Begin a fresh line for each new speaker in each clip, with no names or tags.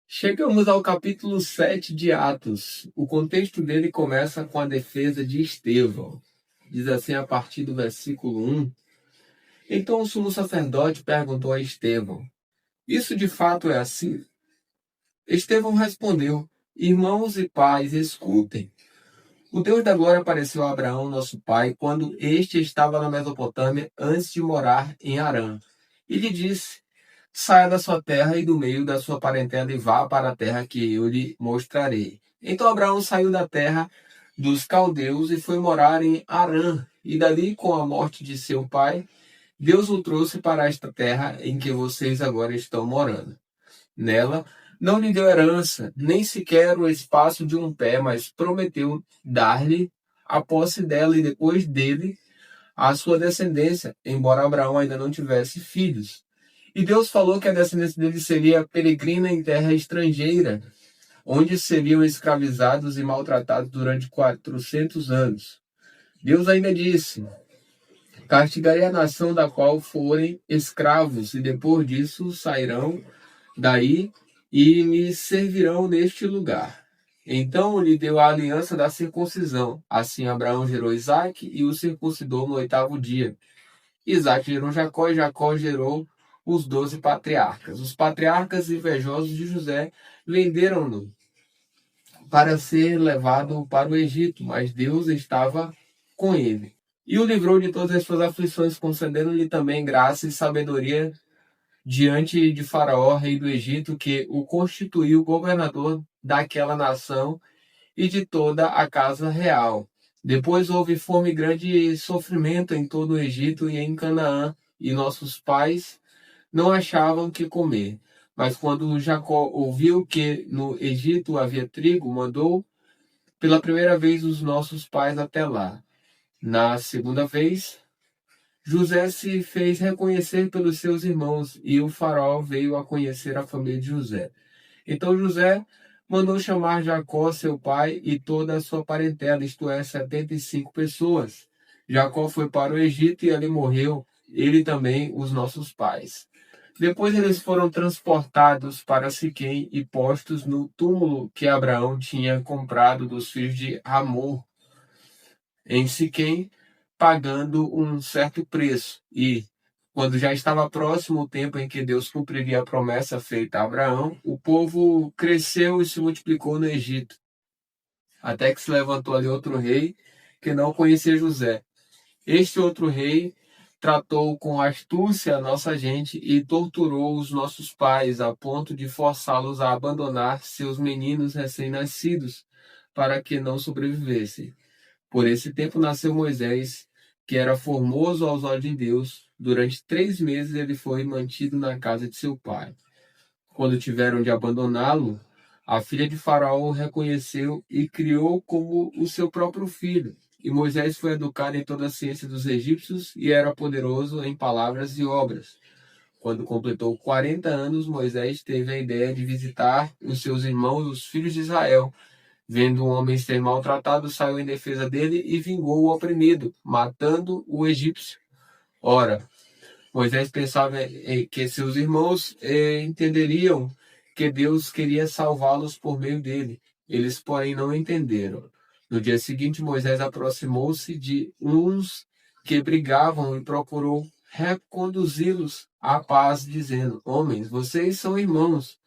Chegamos ao capítulo 7 de Atos. O contexto dele começa com a defesa de Estevão. Diz assim a partir do versículo 1. Então o sumo sacerdote perguntou a Estevão: Isso de fato é assim? Estevão respondeu: Irmãos e pais, escutem. O Deus da glória apareceu a Abraão, nosso pai, quando este estava na Mesopotâmia antes de morar em Harã. E lhe disse: Saia da sua terra e do meio da sua parentela e vá para a terra que eu lhe mostrarei. Então Abraão saiu da terra dos caldeus e foi morar em Harã. E dali, com a morte de seu pai, Deus o trouxe para esta terra em que vocês agora estão morando. Nela, não lhe deu herança, nem sequer o espaço de um pé, mas prometeu dar-lhe a posse dela e depois dele a sua descendência, embora Abraão ainda não tivesse filhos. E Deus falou que a descendência dele seria peregrina em terra estrangeira, onde seriam escravizados e maltratados durante 400 anos. Deus ainda disse: Castigarei a nação da qual forem escravos, e depois disso sairão daí e me servirão neste lugar. Então lhe deu a aliança da circuncisão. Assim Abraão gerou Isaque e o circuncidou no 8º dia. Isaque gerou Jacó e Jacó gerou os 12 patriarcas. Os patriarcas invejosos de José venderam-no para ser levado para o Egito, mas Deus estava com ele. E o livrou de todas as suas aflições, concedendo-lhe também graça e sabedoria diante de Faraó, rei do Egito, que o constituiu governador daquela nação e de toda a casa real. Depois houve fome grande e sofrimento em todo o Egito e em Canaã, e nossos pais não achavam que comer. Mas quando Jacó ouviu que no Egito havia trigo, mandou pela primeira vez os nossos pais até lá. Na segunda vez, José se fez reconhecer pelos seus irmãos, e o faraó veio a conhecer a família de José. Então José mandou chamar Jacó, seu pai, e toda a sua parentela, isto é, 75 pessoas. Jacó foi para o Egito e ali morreu, ele também, os nossos pais. Depois eles foram transportados para Siquém e postos no túmulo que Abraão tinha comprado dos filhos de Hamor, em Siquém, pagando um certo preço. E, quando já estava próximo o tempo em que Deus cumpriria a promessa feita a Abraão, o povo cresceu e se multiplicou no Egito, até que se levantou ali outro rei que não conhecia José. Este outro rei tratou com astúcia a nossa gente e torturou os nossos pais a ponto de forçá-los a abandonar seus meninos recém-nascidos para que não sobrevivessem. Por esse tempo nasceu Moisés, que era formoso aos olhos de Deus. Durante 3 meses ele foi mantido na casa de seu pai. Quando tiveram de abandoná-lo, a filha de Faraó o reconheceu e criou como o seu próprio filho. E Moisés foi educado em toda a ciência dos egípcios e era poderoso em palavras e obras. Quando completou 40 anos, Moisés teve a ideia de visitar os seus irmãos, os filhos de Israel. Vendo um homem ser maltratado, saiu em defesa dele e vingou o oprimido, matando o egípcio. Ora, Moisés pensava que seus irmãos entenderiam que Deus queria salvá-los por meio dele. Eles, porém, não entenderam. No dia seguinte, Moisés aproximou-se de uns que brigavam e procurou reconduzi-los à paz, dizendo: Homens, vocês são irmãos,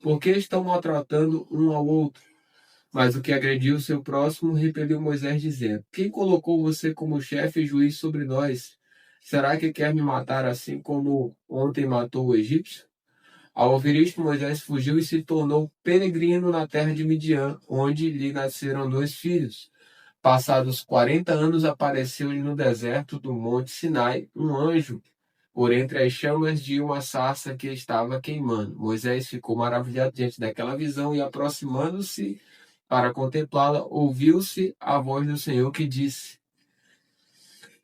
por que estão maltratando um ao outro? Mas o que agrediu seu próximo repeliu Moisés, dizendo: Quem colocou você como chefe e juiz sobre nós? Será que quer me matar assim como ontem matou o egípcio? Ao ouvir isto, Moisés fugiu e se tornou peregrino na terra de Midian, onde lhe nasceram 2 filhos. Passados 40 anos, apareceu-lhe no deserto do monte Sinai um anjo, por entre as chamas de uma sarça que estava queimando. Moisés ficou maravilhado diante daquela visão e, aproximando-se para contemplá-la, ouviu-se a voz do Senhor que disse: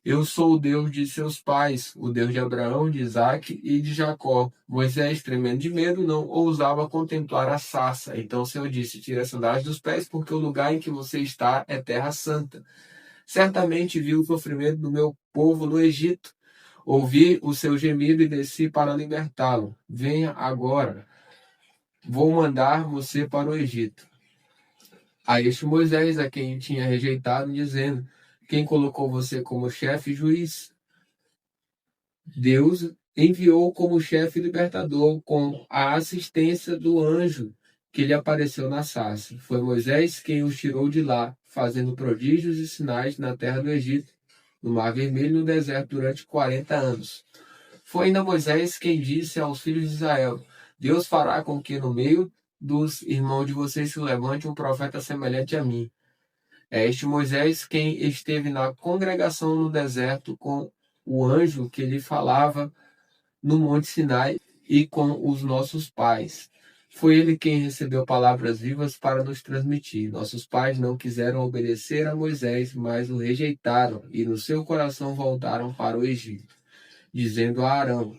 Eu sou o Deus de seus pais, o Deus de Abraão, de Isaque e de Jacó. Moisés, tremendo de medo, não ousava contemplar a sarça. Então o Senhor disse: Tira as sandálias dos pés, porque o lugar em que você está é terra santa. Certamente vi o sofrimento do meu povo no Egito. Ouvi o seu gemido e desci para libertá-lo. Venha agora, vou mandar você para o Egito. A este Moisés, a quem tinha rejeitado, dizendo: quem colocou você como chefe e juiz? Deus enviou como chefe libertador com a assistência do anjo que lhe apareceu na sarça. Foi Moisés quem os tirou de lá, fazendo prodígios e sinais na terra do Egito, no Mar Vermelho e no deserto durante 40 anos. Foi ainda Moisés quem disse aos filhos de Israel: Deus fará com que no meio dos irmãos de vocês se levante um profeta semelhante a mim. É este Moisés quem esteve na congregação no deserto com o anjo que lhe falava no Monte Sinai e com os nossos pais. Foi ele quem recebeu palavras vivas para nos transmitir. Nossos pais não quiseram obedecer a Moisés, mas o rejeitaram e no seu coração voltaram para o Egito, dizendo a Arão: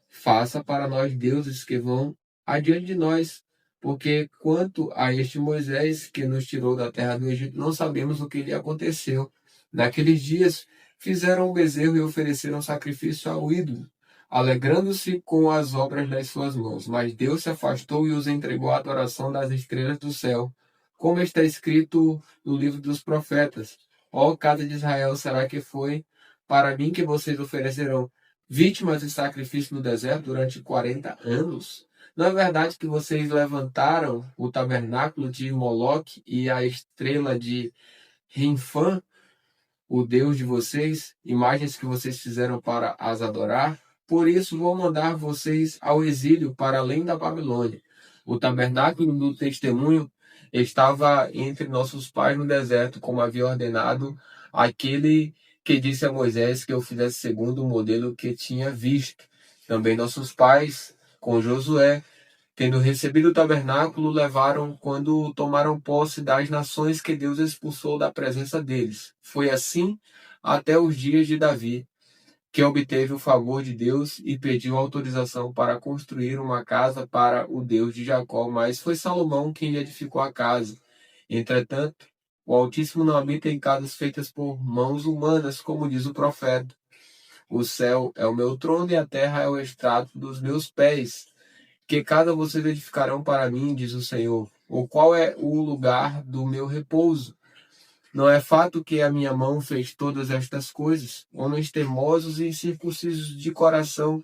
faça para nós deuses que vão adiante de nós, porque quanto a este Moisés que nos tirou da terra do Egito, não sabemos o que lhe aconteceu. Naqueles dias fizeram um bezerro e ofereceram sacrifício ao ídolo, alegrando-se com as obras das suas mãos. Mas Deus se afastou e os entregou à adoração das estrelas do céu, como está escrito no livro dos profetas: ó casa de Israel, será que foi para mim que vocês oferecerão vítimas de sacrifício no deserto durante 40 anos? Não é verdade que vocês levantaram o tabernáculo de Moloque e a estrela de Renfã, o Deus de vocês, imagens que vocês fizeram para as adorar? Por isso vou mandar vocês ao exílio para além da Babilônia. O tabernáculo do testemunho estava entre nossos pais no deserto, como havia ordenado aquele que disse a Moisés que eu fizesse segundo o modelo que tinha visto. Também nossos pais, com Josué, tendo recebido o tabernáculo, levaram quando tomaram posse das nações que Deus expulsou da presença deles. Foi assim até os dias de Davi, que obteve o favor de Deus e pediu autorização para construir uma casa para o Deus de Jacó, mas foi Salomão quem lhe edificou a casa. Entretanto, o Altíssimo não habita em casas feitas por mãos humanas, como diz o profeta. O céu é o meu trono e a terra é o estrado dos meus pés. Que casa vocês edificarão para mim, diz o Senhor? Ou qual é o lugar do meu repouso? Não é fato que a minha mão fez todas estas coisas? Homens teimosos e incircuncisos de coração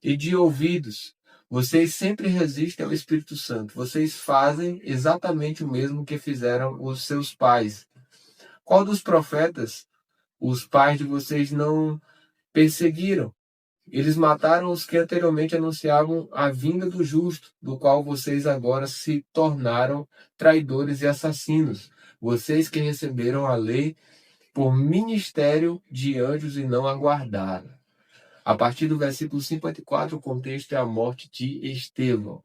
e de ouvidos. Vocês sempre resistem ao Espírito Santo. Vocês fazem exatamente o mesmo que fizeram os seus pais. Qual dos profetas os pais de vocês não perseguiram? Eles mataram os que anteriormente anunciavam a vinda do justo, do qual vocês agora se tornaram traidores e assassinos. Vocês que receberam a lei por ministério de anjos e não aguardaram. A partir do versículo 54, o contexto é a morte de Estevão.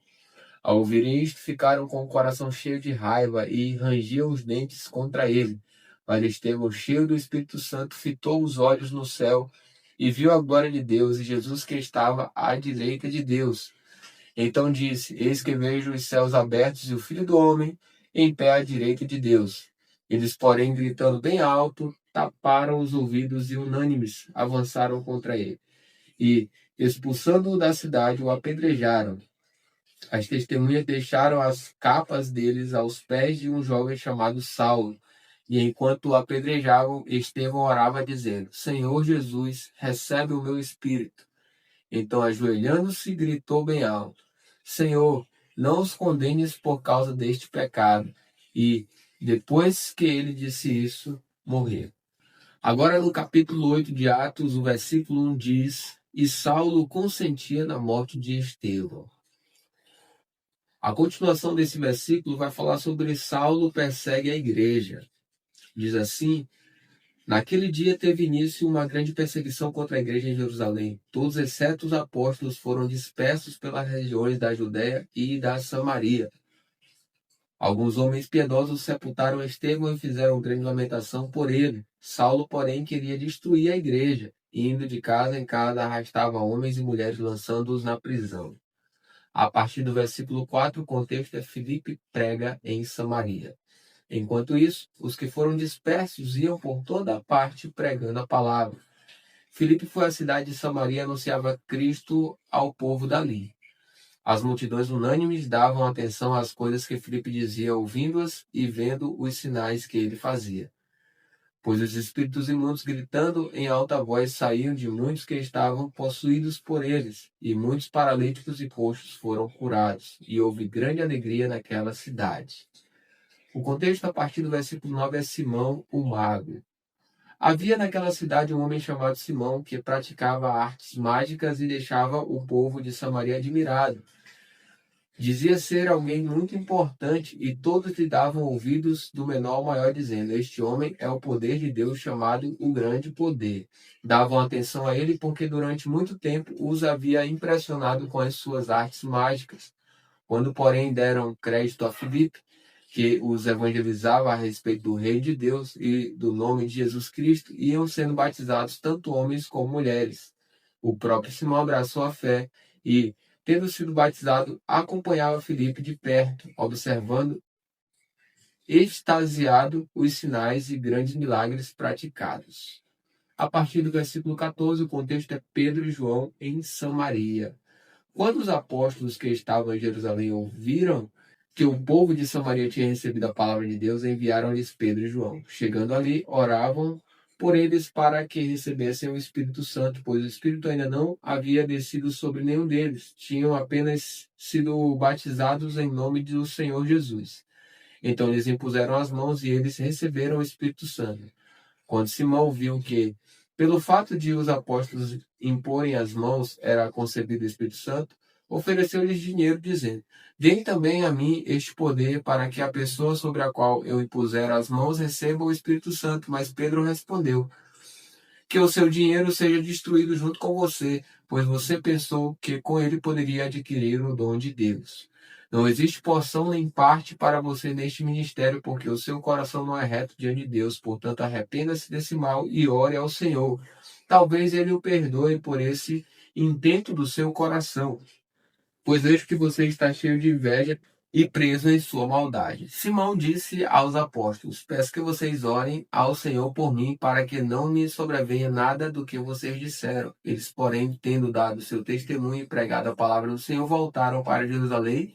Ao ouvirem isto, ficaram com o coração cheio de raiva e rangiam os dentes contra ele. Mas Estevão, cheio do Espírito Santo, fitou os olhos no céu e viu a glória de Deus e Jesus que estava à direita de Deus. Então disse: eis que vejo os céus abertos e o Filho do Homem em pé à direita de Deus. Eles, porém, gritando bem alto, taparam os ouvidos e unânimes avançaram contra ele. E, expulsando-o da cidade, o apedrejaram. As testemunhas deixaram as capas deles aos pés de um jovem chamado Saulo. E enquanto o apedrejavam, Estevão orava dizendo: Senhor Jesus, recebe o meu espírito. Então, ajoelhando-se, gritou bem alto: Senhor, não os condenes por causa deste pecado. E, depois que ele disse isso, morreu. Agora, no capítulo 8 de Atos, o versículo 1 diz: E Saulo consentia na morte de Estevão. A continuação desse versículo vai falar sobre Saulo persegue a igreja. Diz assim: naquele dia teve início uma grande perseguição contra a igreja em Jerusalém. Todos, exceto os apóstolos, foram dispersos pelas regiões da Judéia e da Samaria. Alguns homens piedosos sepultaram Estevão e fizeram grande lamentação por ele. Saulo, porém, queria destruir a igreja, e indo de casa em casa arrastava homens e mulheres, lançando-os na prisão. A partir do versículo 4, o contexto é Filipe prega em Samaria. Enquanto isso, os que foram dispersos iam por toda a parte pregando a palavra. Filipe foi à cidade de Samaria e anunciava Cristo ao povo dali. As multidões unânimes davam atenção às coisas que Filipe dizia, ouvindo-as e vendo os sinais que ele fazia. Pois os espíritos imundos, gritando em alta voz, saíam de muitos que estavam possuídos por eles, e muitos paralíticos e coxos foram curados, e houve grande alegria naquela cidade. O contexto a partir do versículo 9 é Simão, o mago. Havia naquela cidade um homem chamado Simão, que praticava artes mágicas e deixava o povo de Samaria admirado. Dizia ser alguém muito importante, e todos lhe davam ouvidos, do menor ao maior, dizendo: Este homem é o poder de Deus, chamado o Grande Poder. Davam atenção a ele porque durante muito tempo os havia impressionado com as suas artes mágicas. Quando, porém, deram crédito a Filipe, que os evangelizava a respeito do Reino de Deus e do nome de Jesus Cristo, iam sendo batizados tanto homens como mulheres. O próprio Simão abraçou a fé e, tendo sido batizado, acompanhava Filipe de perto, observando extasiado os sinais e grandes milagres praticados. A partir do versículo 14, o contexto é Pedro e João em Samaria. Quando os apóstolos que estavam em Jerusalém ouviram que o povo de Samaria tinha recebido a palavra de Deus, enviaram-lhes Pedro e João. Chegando ali, oravam por eles para que recebessem o Espírito Santo, pois o Espírito ainda não havia descido sobre nenhum deles. Tinham apenas sido batizados em nome do Senhor Jesus. Então eles impuseram as mãos e eles receberam o Espírito Santo. Quando Simão viu que, pelo fato de os apóstolos imporem as mãos, era concebido o Espírito Santo, ofereceu-lhes dinheiro, dizendo: Deem também a mim este poder para que a pessoa sobre a qual eu impuser as mãos receba o Espírito Santo. Mas Pedro respondeu: Que o seu dinheiro seja destruído junto com você, pois você pensou que com ele poderia adquirir o dom de Deus. Não existe porção nem parte para você neste ministério, porque o seu coração não é reto diante de Deus. Portanto, arrependa-se desse mal e ore ao Senhor. Talvez ele o perdoe por esse intento do seu coração, pois vejo que você está cheio de inveja e preso em sua maldade. Simão disse aos apóstolos: Peço que vocês orem ao Senhor por mim, para que não me sobrevenha nada do que vocês disseram. Eles, porém, tendo dado seu testemunho e pregado a palavra do Senhor, voltaram para Jerusalém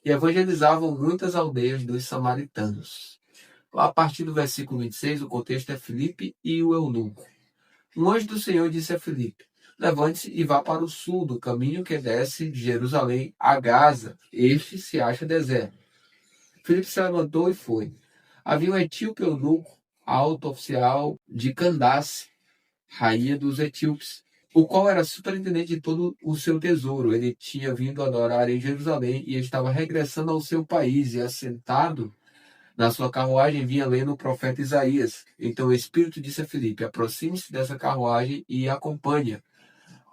e evangelizavam muitas aldeias dos samaritanos. A partir do versículo 26, o contexto é Filipe e o eunuco. Um anjo do Senhor disse a Filipe: Levante-se e vá para o sul, do caminho que desce de Jerusalém a Gaza. Este se acha deserto. Filipe se levantou e foi. Havia um etíope eunuco, alto oficial de Candace, rainha dos etíopes, o qual era superintendente de todo o seu tesouro. Ele tinha vindo adorar em Jerusalém e estava regressando ao seu país, e assentado na sua carruagem vinha lendo o profeta Isaías. Então o Espírito disse a Filipe: Aproxime-se dessa carruagem e acompanhe-a.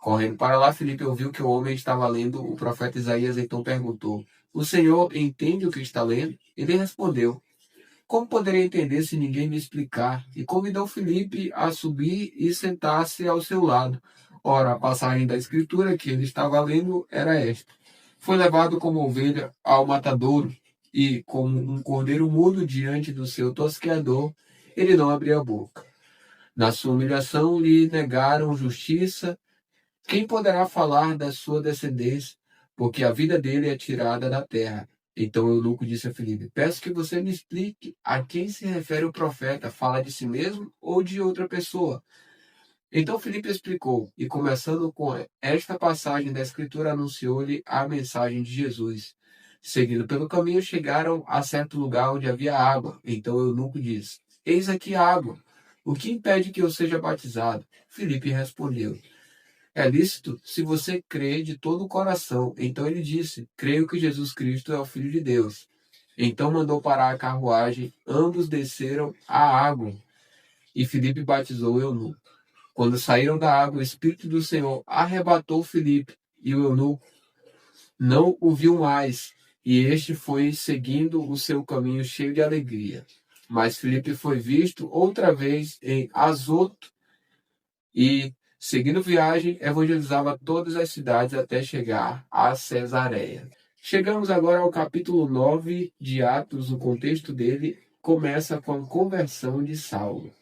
Correndo para lá, Filipe ouviu que o homem estava lendo o profeta Isaías, então perguntou: O senhor entende o que está lendo? Ele respondeu: Como poderia entender se ninguém me explicar? E convidou Filipe a subir e sentar-se ao seu lado. Ora, a passagem da escritura que ele estava lendo era esta: Foi levado como ovelha ao matadouro, e como um cordeiro mudo diante do seu tosqueador, ele não abria a boca. Na sua humilhação lhe negaram justiça. Quem poderá falar da sua descendência? Porque a vida dele é tirada da terra. Então o eunuco disse a Filipe: Peço que você me explique a quem se refere o profeta. Fala de si mesmo ou de outra pessoa? Então Filipe explicou, e começando com esta passagem da Escritura, anunciou-lhe a mensagem de Jesus. Seguindo pelo caminho, chegaram a certo lugar onde havia água. Então o eunuco disse: Eis aqui a água. O que impede que eu seja batizado? Filipe respondeu: É lícito se você crê de todo o coração. Então ele disse: Creio que Jesus Cristo é o Filho de Deus. Então mandou parar a carruagem, ambos desceram à água, e Filipe batizou o eunuco. Quando saíram da água, o Espírito do Senhor arrebatou Filipe, e o eunuco não o viu mais, e este foi seguindo o seu caminho cheio de alegria. Mas Filipe foi visto outra vez em Azoto, e, seguindo viagem, evangelizava todas as cidades até chegar a Cesareia. Chegamos agora ao capítulo 9 de Atos. O contexto dele começa com a conversão de Saulo.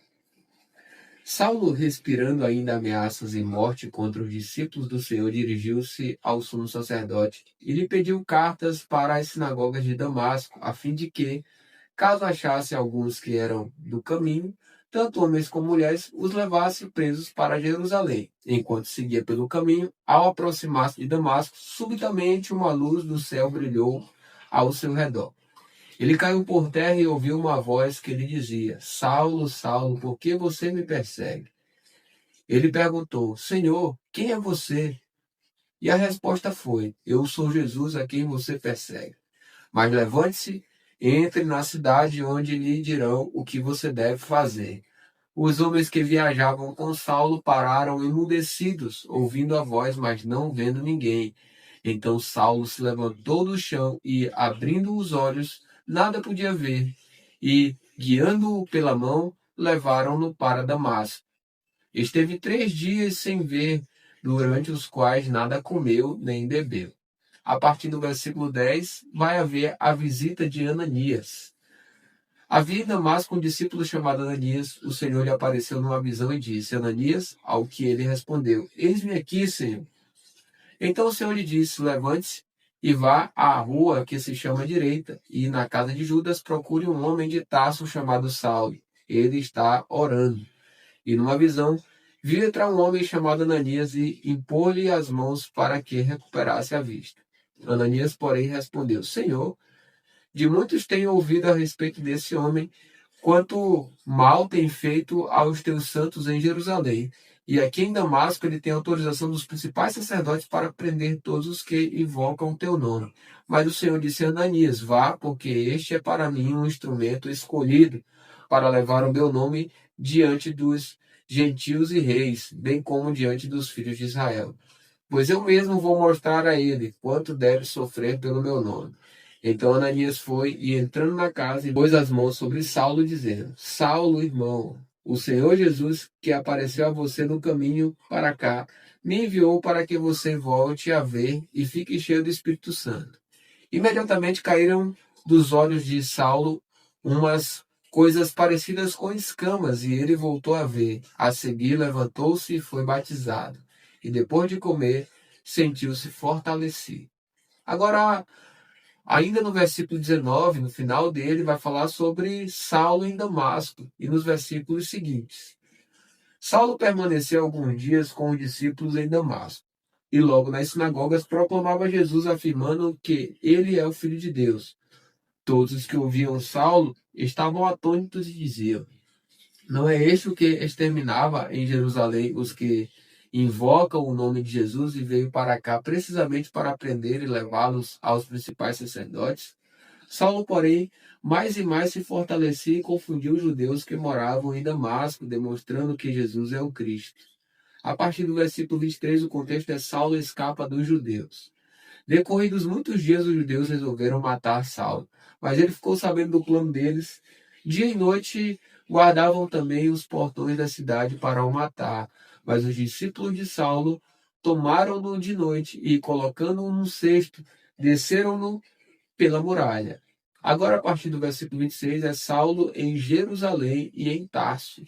Saulo, respirando ainda ameaças e morte contra os discípulos do Senhor, dirigiu-se ao sumo sacerdote e lhe pediu cartas para as sinagogas de Damasco, a fim de que, caso achasse alguns que eram do caminho, tanto homens como mulheres, os levasse presos para Jerusalém. Enquanto seguia pelo caminho, ao aproximar-se de Damasco, subitamente uma luz do céu brilhou ao seu redor. Ele caiu por terra e ouviu uma voz que lhe dizia: Saulo, Saulo, por que você me persegue? Ele perguntou: Senhor, quem é você? E a resposta foi: Eu sou Jesus a quem você persegue. Mas levante-se, entre na cidade onde lhe dirão o que você deve fazer. Os homens que viajavam com Saulo pararam emudecidos, ouvindo a voz, mas não vendo ninguém. Então Saulo se levantou do chão e, abrindo os olhos, nada podia ver. E, guiando-o pela mão, levaram-no para Damasco. Esteve 3 dias sem ver, durante os quais nada comeu nem bebeu. A partir do versículo 10, vai haver a visita de Ananias. Havia em Damasco um discípulo chamado Ananias. O Senhor lhe apareceu numa visão e disse: Ananias, ao que ele respondeu: Eis-me aqui, Senhor. Então o Senhor lhe disse: Levante-se e vá à rua que se chama Direita, e na casa de Judas procure um homem de Tarso chamado Saulo. Ele está orando. E numa visão, viu entrar um homem chamado Ananias e impor-lhe as mãos para que recuperasse a vista. Ananias, porém, respondeu: Senhor, de muitos tenho ouvido a respeito desse homem, quanto mal tem feito aos teus santos em Jerusalém. E aqui em Damasco ele tem autorização dos principais sacerdotes para prender todos os que invocam o teu nome. Mas o Senhor disse a Ananias: Vá, porque este é para mim um instrumento escolhido para levar o meu nome diante dos gentios e reis, bem como diante dos filhos de Israel. Pois eu mesmo vou mostrar a ele quanto deve sofrer pelo meu nome. Então Ananias foi e, entrando na casa, pôs as mãos sobre Saulo, dizendo: Saulo, irmão, o Senhor Jesus, que apareceu a você no caminho para cá, me enviou para que você volte a ver e fique cheio do Espírito Santo. Imediatamente caíram dos olhos de Saulo umas coisas parecidas com escamas, e ele voltou a ver. A seguir, levantou-se e foi batizado. E depois de comer, sentiu-se fortalecido. Agora, ainda no versículo 19, no final dele, vai falar sobre Saulo em Damasco, e nos versículos seguintes. Saulo permaneceu alguns dias com os discípulos em Damasco, e logo nas sinagogas proclamava Jesus, afirmando que ele é o Filho de Deus. Todos os que ouviam Saulo estavam atônitos e diziam: Não é este o que exterminava em Jerusalém os que invocam o nome de Jesus e veio para cá precisamente para prender e levá-los aos principais sacerdotes? Saulo, porém, mais e mais se fortalecia e confundiu os judeus que moravam em Damasco, demonstrando que Jesus é o Cristo. A partir do versículo 23, o contexto é: Saulo escapa dos judeus. Decorridos muitos dias, os judeus resolveram matar Saulo, mas ele ficou sabendo do plano deles. Dia e noite guardavam também os portões da cidade para o matar. Mas os discípulos de Saulo tomaram-no de noite e, colocando-o num cesto, desceram-no pela muralha. Agora, a partir do versículo 26, é Saulo em Jerusalém e em Tarso.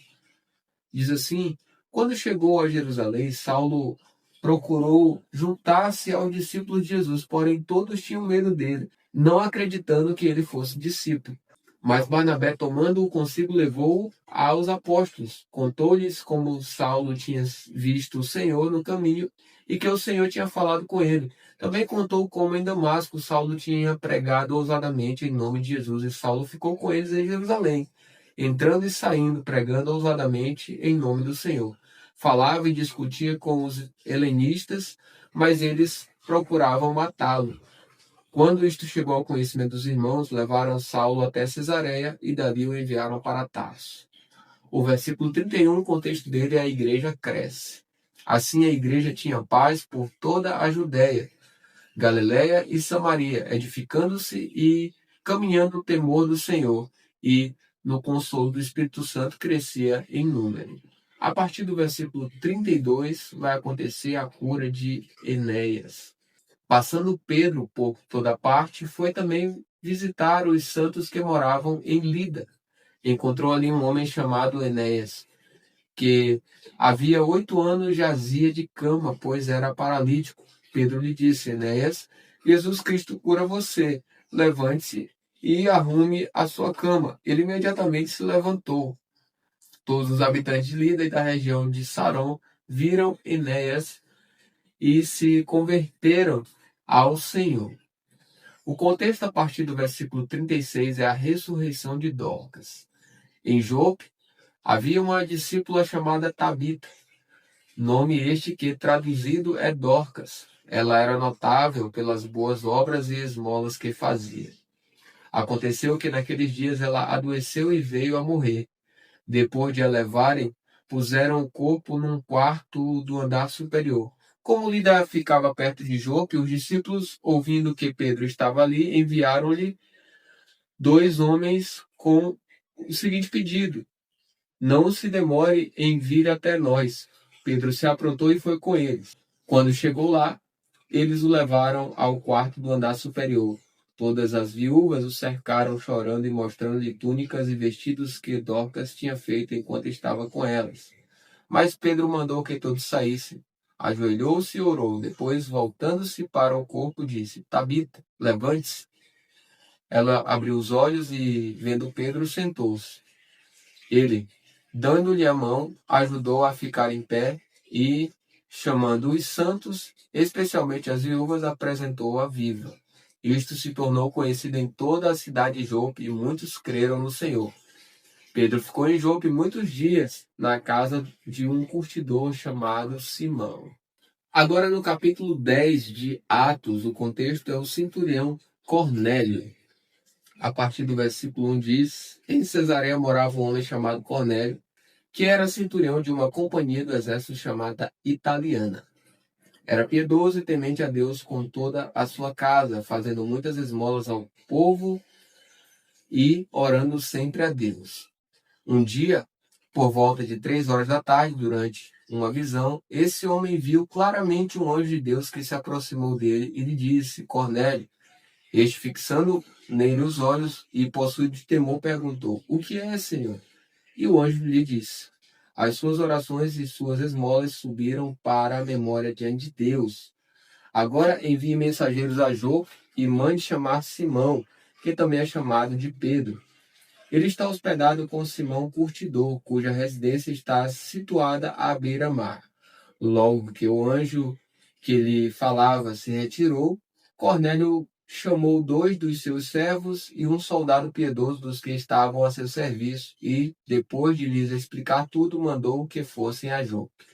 Diz assim: Quando chegou a Jerusalém, Saulo procurou juntar-se aos discípulos de Jesus, porém todos tinham medo dele, não acreditando que ele fosse discípulo. Mas Barnabé, tomando-o consigo, levou-o aos apóstolos. Contou-lhes como Saulo tinha visto o Senhor no caminho e que o Senhor tinha falado com ele. Também contou como em Damasco Saulo tinha pregado ousadamente em nome de Jesus, e Saulo ficou com eles em Jerusalém, entrando e saindo, pregando ousadamente em nome do Senhor. Falava e discutia com os helenistas, mas eles procuravam matá-lo. Quando isto chegou ao conhecimento dos irmãos, levaram Saulo até Cesareia e dali o enviaram para Tarso. O versículo 31, o contexto dele é: a igreja cresce. Assim a igreja tinha paz por toda a Judéia, Galiléia e Samaria, edificando-se e caminhando no temor do Senhor, e no consolo do Espírito Santo crescia em número. A partir do versículo 32 vai acontecer a cura de Enéas. Passando Pedro por toda parte, foi também visitar os santos que moravam em Lida. Encontrou ali um homem chamado Enéas, que havia 8 anos jazia de cama, pois era paralítico. Pedro lhe disse: Enéas, Jesus Cristo cura você. Levante-se e arrume a sua cama. Ele imediatamente se levantou. Todos os habitantes de Lida e da região de Saron viram Enéas e se converteram ao Senhor. O contexto a partir do versículo 36 é a ressurreição de Dorcas. Em Jope, havia uma discípula chamada Tabita, nome este que traduzido é Dorcas. Ela era notável pelas boas obras e esmolas que fazia. Aconteceu que naqueles dias ela adoeceu e veio a morrer. Depois de a levarem, puseram o corpo num quarto do andar superior. Como Lida ficava perto de Jope, os discípulos, ouvindo que Pedro estava ali, enviaram-lhe 2 homens com o seguinte pedido: não se demore em vir até nós. Pedro se aprontou e foi com eles. Quando chegou lá, eles o levaram ao quarto do andar superior. Todas as viúvas o cercaram chorando e mostrando-lhe túnicas e vestidos que Dorcas tinha feito enquanto estava com elas. Mas Pedro mandou que todos saíssem. Ajoelhou-se e orou. Depois, voltando-se para o corpo, disse: Tabita, levante-se. Ela abriu os olhos e, vendo Pedro, sentou-se. Ele, dando-lhe a mão, ajudou a ficar em pé e, chamando os santos, especialmente as viúvas, apresentou-a viva. Isto se tornou conhecido em toda a cidade de Jope e muitos creram no Senhor. Pedro ficou em Jope muitos dias, na casa de um curtidor chamado Simão. Agora, no capítulo 10 de Atos, o contexto é o centurião Cornélio. A partir do versículo 1 diz: em Cesareia morava um homem chamado Cornélio, que era centurião de uma companhia do exército chamada Italiana. Era piedoso e temente a Deus com toda a sua casa, fazendo muitas esmolas ao povo e orando sempre a Deus. Um dia, por volta de 3 horas da tarde, durante uma visão, esse homem viu claramente um anjo de Deus que se aproximou dele e lhe disse: Cornélio. Este, fixando nele os olhos e possuído de temor, perguntou: o que é, Senhor? E o anjo lhe disse: as suas orações e suas esmolas subiram para a memória diante de Deus. Agora envie mensageiros a Jope e mande chamar Simão, que também é chamado de Pedro. Ele está hospedado com Simão Curtidor, cuja residência está situada à beira-mar. Logo que o anjo que lhe falava se retirou, Cornélio chamou 2 dos seus servos e um soldado piedoso dos que estavam a seu serviço e, depois de lhes explicar tudo, mandou que fossem a Jope.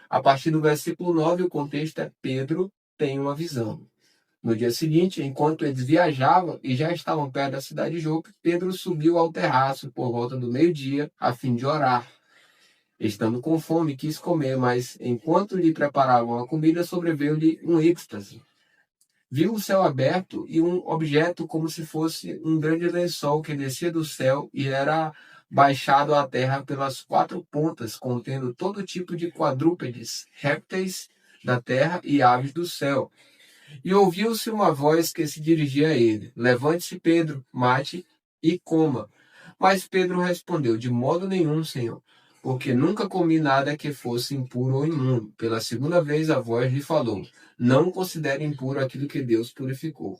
A partir do versículo 9, o contexto é: Pedro tem uma visão. No dia seguinte, enquanto eles viajavam e já estavam perto da cidade de Jope, Pedro subiu ao terraço por volta do meio-dia a fim de orar. Estando com fome, quis comer, mas enquanto lhe preparavam a comida, sobreveio-lhe um êxtase. Viu o céu aberto e um objeto como se fosse um grande lençol que descia do céu e era baixado à terra pelas 4 pontas, contendo todo tipo de quadrúpedes, répteis da terra e aves do céu. E ouviu-se uma voz que se dirigia a ele: levante-se, Pedro, mate e coma. Mas Pedro respondeu: de modo nenhum, Senhor, porque nunca comi nada que fosse impuro ou imundo. Pela segunda vez a voz lhe falou: não considere impuro aquilo que Deus purificou.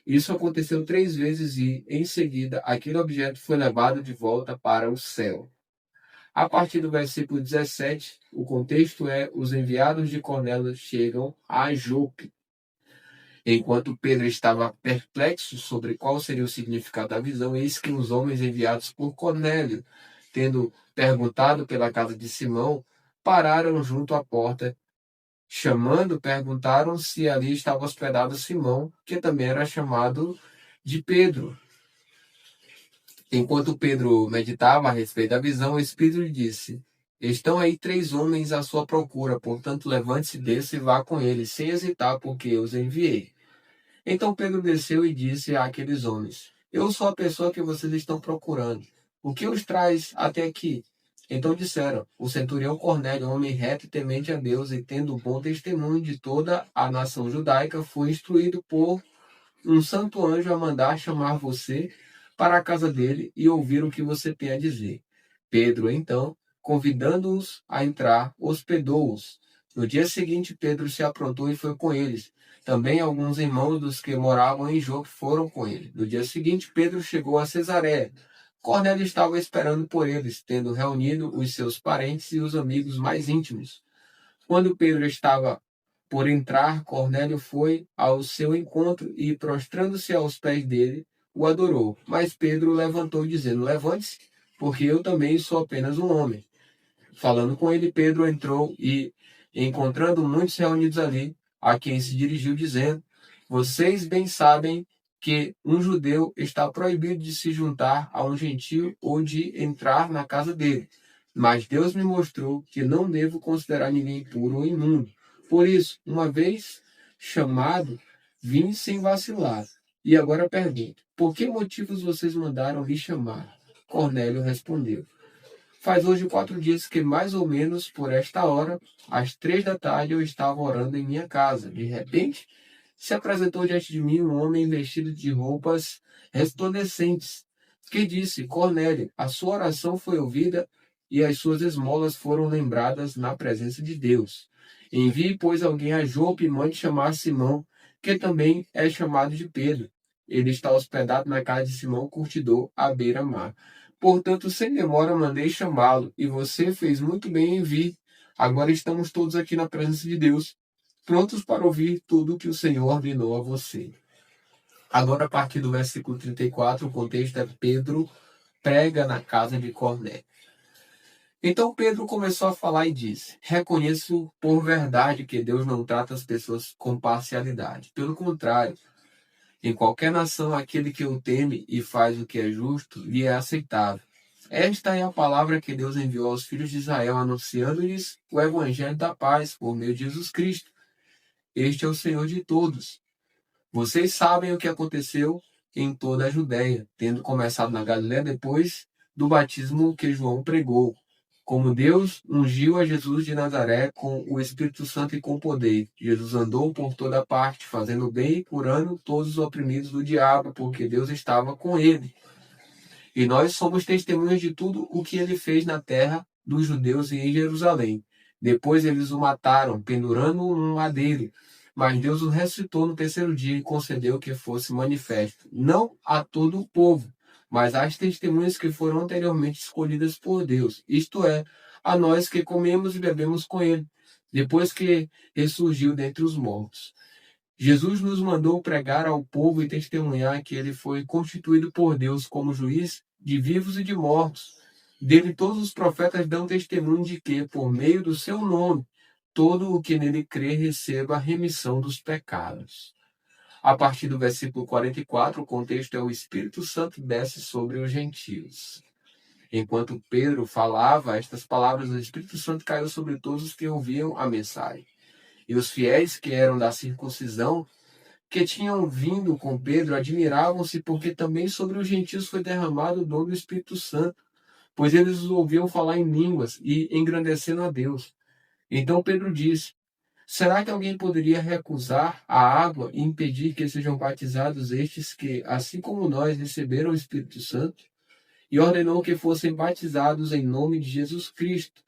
Isso aconteceu 3 vezes e, em seguida, aquele objeto foi levado de volta para o céu. A partir do versículo 17, o contexto é: os enviados de Cornélio chegam a Jope. Enquanto Pedro estava perplexo sobre qual seria o significado da visão, eis que os homens enviados por Cornélio, tendo perguntado pela casa de Simão, pararam junto à porta. Chamando, perguntaram se ali estava hospedado Simão, que também era chamado de Pedro. Enquanto Pedro meditava a respeito da visão, o Espírito lhe disse: estão aí 3 homens à sua procura, portanto levante-se, desça e vá com eles, sem hesitar, porque eu os enviei. Então Pedro desceu e disse àqueles homens: eu sou a pessoa que vocês estão procurando. O que os traz até aqui? Então disseram: o centurião Cornélio, homem reto e temente a Deus, e tendo bom testemunho de toda a nação judaica, foi instruído por um santo anjo a mandar chamar você para a casa dele e ouvir o que você tem a dizer. Pedro, então, convidando-os a entrar, hospedou-os. No dia seguinte, Pedro se aprontou e foi com eles. Também alguns irmãos dos que moravam em Jope foram com ele. No dia seguinte, Pedro chegou a Cesareia. Cornélio estava esperando por eles, tendo reunido os seus parentes e os amigos mais íntimos. Quando Pedro estava por entrar, Cornélio foi ao seu encontro e, prostrando-se aos pés dele, o adorou. Mas Pedro levantou, dizendo: Levante-se, porque eu também sou apenas um homem. Falando com ele, Pedro entrou e, encontrando muitos reunidos ali, a quem se dirigiu, dizendo: Vocês bem sabem que um judeu está proibido de se juntar a um gentio ou de entrar na casa dele. Mas Deus me mostrou que não devo considerar ninguém impuro ou imundo. Por isso, uma vez chamado, vim sem vacilar. E agora pergunto: por que motivos vocês mandaram me chamar? Cornélio respondeu: Faz hoje 4 dias que, mais ou menos por esta hora, às 3 da tarde, eu estava orando em minha casa. De repente, se apresentou diante de mim um homem vestido de roupas resplandecentes, que disse: Cornélio, a sua oração foi ouvida e as suas esmolas foram lembradas na presença de Deus. Envie, pois, alguém a Jope e mande chamar Simão, que também é chamado de Pedro. Ele está hospedado na casa de Simão Curtidor, à beira-mar. Portanto, sem demora, mandei chamá-lo, e você fez muito bem em vir. Agora estamos todos aqui na presença de Deus, prontos para ouvir tudo o que o Senhor ordenou a você. Agora, a partir do versículo 34, o contexto é Pedro prega na casa de Cornélio. Então Pedro começou a falar e disse: Reconheço por verdade que Deus não trata as pessoas com parcialidade. Pelo contrário, em qualquer nação, aquele que o teme e faz o que é justo lhe é aceitável. Esta é a palavra que Deus enviou aos filhos de Israel, anunciando-lhes o evangelho da paz por meio de Jesus Cristo. Este é o Senhor de todos. Vocês sabem o que aconteceu em toda a Judéia, tendo começado na Galiléia depois do batismo que João pregou. Como Deus ungiu a Jesus de Nazaré com o Espírito Santo e com poder. Jesus andou por toda parte, fazendo bem e curando todos os oprimidos do diabo, porque Deus estava com ele. E nós somos testemunhas de tudo o que ele fez na terra dos judeus e em Jerusalém. Depois eles o mataram, pendurando-o num madeiro. Mas Deus o ressuscitou no terceiro dia e concedeu que fosse manifesto, não a todo o povo, mas às testemunhas que foram anteriormente escolhidas por Deus, isto é, a nós que comemos e bebemos com ele, depois que ressurgiu dentre os mortos. Jesus nos mandou pregar ao povo e testemunhar que ele foi constituído por Deus como juiz de vivos e de mortos. Dele todos os profetas dão testemunho de que, por meio do seu nome, todo o que nele crê receba a remissão dos pecados. A partir do versículo 44, o contexto é: o Espírito Santo desce sobre os gentios. Enquanto Pedro falava estas palavras, o Espírito Santo caiu sobre todos os que ouviam a mensagem. E os fiéis que eram da circuncisão, que tinham vindo com Pedro, admiravam-se, porque também sobre os gentios foi derramado o dom do Espírito Santo, pois eles os ouviam falar em línguas e engrandecendo a Deus. Então Pedro disse: Será que alguém poderia recusar a água e impedir que sejam batizados estes que, assim como nós, receberam o Espírito Santo? E ordenou que fossem batizados em nome de Jesus Cristo.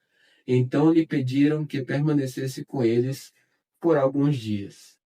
Então lhe pediram que permanecesse com eles por alguns dias.